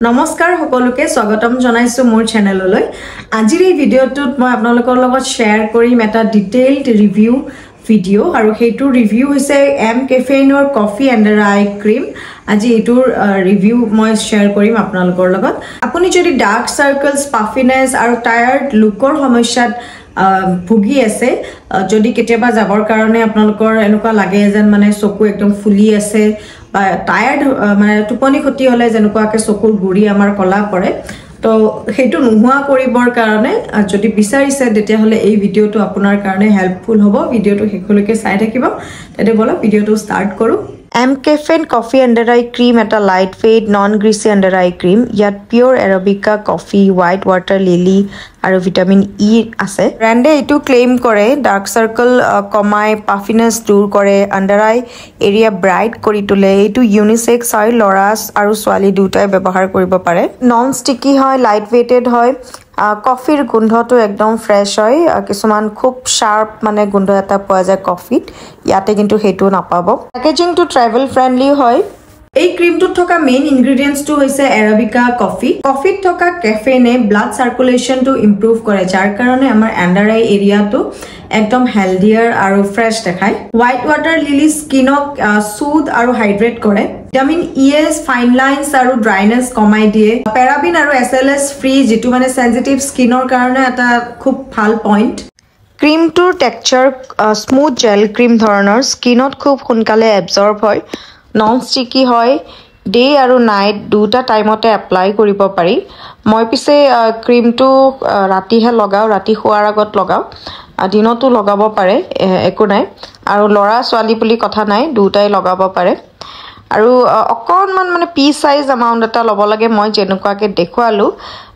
নমস্কাৰ সকলোকে স্বাগতম জনাইছো মোৰ চেনেললৈ আজিৰ এই ভিডিঅ'টোত মই আপোনালোকৰ লগত শেয়াৰ কৰিম এটা ডিটেইলড ৰিভিউ ভিডিঅ' আৰু হেইটো ৰিভিউ হৈছে এম কেফেইনৰ কফি এন্ড আই ক্ৰীম আজি এটোৰ ৰিভিউ মই শেয়াৰ কৰিম আপোনালোকৰ লগত আপুনি যদি ডাৰ্ক সাৰ্কলস পাফিনেছ আৰু টায়াৰ্ড লুকৰ সমস্যাত ভুগি আছে যদি কেতিয়াবা যাবৰ কাৰণে আপোনালোকৰ এনেকুৱা লাগে যেন মানে চকু একদম ফুলি আছে বা টায়াৰ্ড মানে টোপনি ক্ষতি হলে যেনেকুৱাকে চকুৰ গুৰি আমাৰ কলা পৰে তো হেতু নোহোৱা কৰিবৰ কাৰণে যদি বিচাৰিছে তেতিয়া হলে এই ভিডিঅটো আপোনাৰ কাৰণে হেল্পফুল হ'ব ভিডিঅটো হেকলৈকে চাই থাকিব তেতে বলা ভিডিঅটো ষ্টাৰ্ট কৰো M Caffeine Coffee Under Eye Cream at a lightweight, non-greasy under eye cream. Yet pure Arabica coffee, white water lily, আৰু vitamin E আছে ব্ৰ্যান্ডে এটো ক্লেইম কৰে ডাৰ্ক সাৰ্কেল কমাই পাফিনেস দূৰ কৰে আন্ডাৰ আই এৰিয়া ব্ৰাইট কৰি তোলে এটো ইউনিসেক্স হয় লৰাস আৰু ছোৱালী দুটাই ব্যৱহাৰ কৰিব পাৰে নন স্টিকি হয় লাইট ওয়েটেড হয় কফিৰ গন্ধটো একদম ফ্ৰেশ হয় কিছুমান খুব শাৰ্প মানে গন্ধ এটা পোৱা যায় কফিত ইয়াতে কিন্তু হেতু নাপাব প্যাকেজিং টু ট্ৰাভেল ফ্ৰেন্ডলি হয় এই ক্ৰীমটোত থকা মেইন ইনগ্ৰেডিয়েন্টছটো হৈছে এৰাবিকা কফি কফিত থকা কেফেইনে ব্লাড সাৰ্কুলেশনটো ইমপ্ৰুভ কৰে যাৰ কাৰণে আমাৰ আন্ডাৰ আই এৰিয়াটো একদম হেলদিয়াৰ আৰু ফ্ৰেশ দেখায় হোৱাইট ওয়াটাৰ লিলি স্কিনক সুদ আৰু হাইড্ৰেট কৰে ভিটামিন ইএস ফাইন লাইনস আৰু ড্ৰাইনেছ কমাই দিয়ে পেৰাবিন আৰু এসএলএস ফ্ৰী যেটো মানে সেনসিটিভ স্কিনৰ কাৰণে এটা খুব ভাল পইণ্ট ক্ৰীমটোৰ টেক্সচাৰ স্মুথ জেল ক্ৰীম ধৰণৰ স্কিনত খুব সোনকালে এবজৰ্ব হয় নন স্টিকি হয় ডে আৰু নাইট দুটা টাইমতে এপ্লাই কৰিব পাৰি মই পিছে ক্ৰীমটো ৰাতিহে লগাও ৰাতি শুৱাৰ আগত লগাও দিনতো লগাব পাৰে একো নাই আৰু লৰা ছোৱালী বুলি কথা নাই দুটাই লগাব পাৰে আৰু অকনমান মানে পি সাইজ এমাউন্ট এটা লব লাগে মই যেনেকুৱাকে দেখুৱালো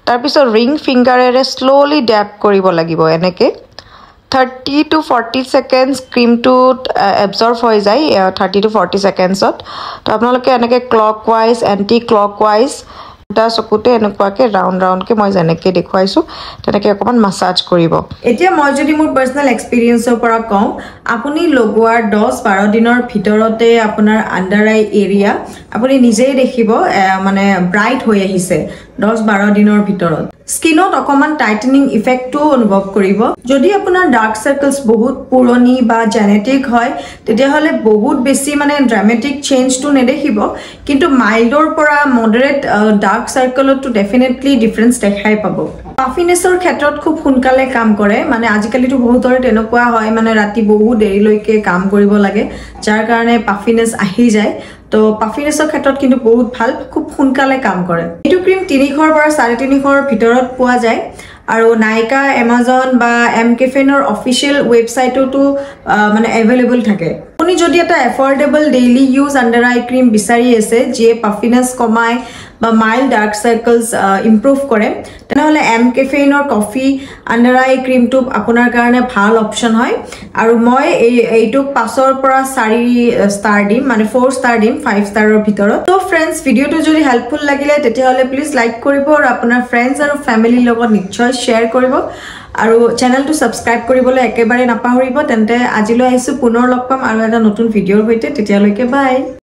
তাৰ পিছত ৰিং ফিংগাৰেৰে স্লোলি ড্যাব কৰিব লাগিব এনেকে 30 to 40 seconds cream to absorb হৈ যায় 30 to 40 seconds তো আপোনালোকে এনেকে clockwise anti clockwise টা চকুতে এনেকুৱাকে ৰাউন্ড কে মই যেনেকে দেখুৱাইছো তেনেকে অকমান মাসাজ কৰিব এতিয়া মই যদি মোৰ পাৰ্সোনাল এক্সপেৰিয়েন্সৰ পৰা কওঁ আপুনি লগোৱাৰ 10-12 দিনৰ ভিতৰতে আপোনাৰ আন্ডাৰ আই এৰিয়া আপুনি নিজেই দেখিব মানে ব্ৰাইট হৈ আহিছে 10-12 দিনৰ ভিতৰত স্কিনত অকমান টাইটেনিং ইফেক্টটো অনুভৱ কৰিব যদি আপোনাৰ ডাৰ্ক সাৰ্কলস বহুত পুৰণি বা জেনেটিক হয় তেতিয়া হলে বহুত বেছি মানে ড্ৰামেটিক চেঞ্জটো নেদেখিব কিন্তু মাইল্ডৰ পৰা মডাৰেট ডাৰ্ক সাৰ্কলটো ডেফিনেটলি ডিফাৰেন্স দেখাই পাব পাফিনেছৰ ক্ষেত্ৰত খুব সোনকালে কাম কৰে মানে আজিকালিটো বহুতৰ তেনেকুৱা হয় মানে ৰাতি বহুত দেৰিলৈকে কাম কৰিব লাগে যাৰ কাৰণে পাফিনেছ আহি যায় তো পাফিনেছৰ ক্ষেত্ৰত কিন্তু বহুত ভাল খুব সোনকালে কাম কৰে এটো ক্ৰীম 300 পৰা 350 ভিতৰত পোৱা যায় আৰু নাইকা Amazon বা এম কেফেইনৰ অফিশিয়াল ওয়েবসাইটতো মানে अवेलेबल থাকে আপুনি যদি এটা এফৰ্ডেবল ডেইলি ইউজ আন্ডাৰ আই ক্ৰীম বিচাৰি আছে যে পাফিনেছ কমাই বা মাইল্ড ডাৰ্ক সাৰ্কলস ইমপ্ৰুভ কৰে তেনেহলে এম কেফেইনৰ কফি আন্ডাৰ আই ক্ৰীমটো আপোনাৰ কাৰণে ভাল অপচন হয় আৰু মই এইটো 5 পৰা 4 ষ্টাৰ দিম মানে 4 ষ্টাৰ দিম 5 ষ্টাৰৰ ভিতৰত তো ফ্ৰেন্ডস ভিডিওটো যদি হেল্পফুল লাগিলে তেতিয়া হলে প্লিজ লাইক কৰিব আৰু আপোনাৰ ফ্ৰেন্ডস আৰু ফ্যামিলিৰ লগত নিশ্চয় শেয়াৰ কৰিব আৰু চেনেলটো সাবস্ক্ৰাইব কৰিবলৈ একেবাৰে নাপাহৰিব তেন্তে আজিলৈ আহিছো পুনৰ লগ পাম আৰু এটা নতুন ভিডিওৰ হৈতে তেতিয়ালৈকে বাই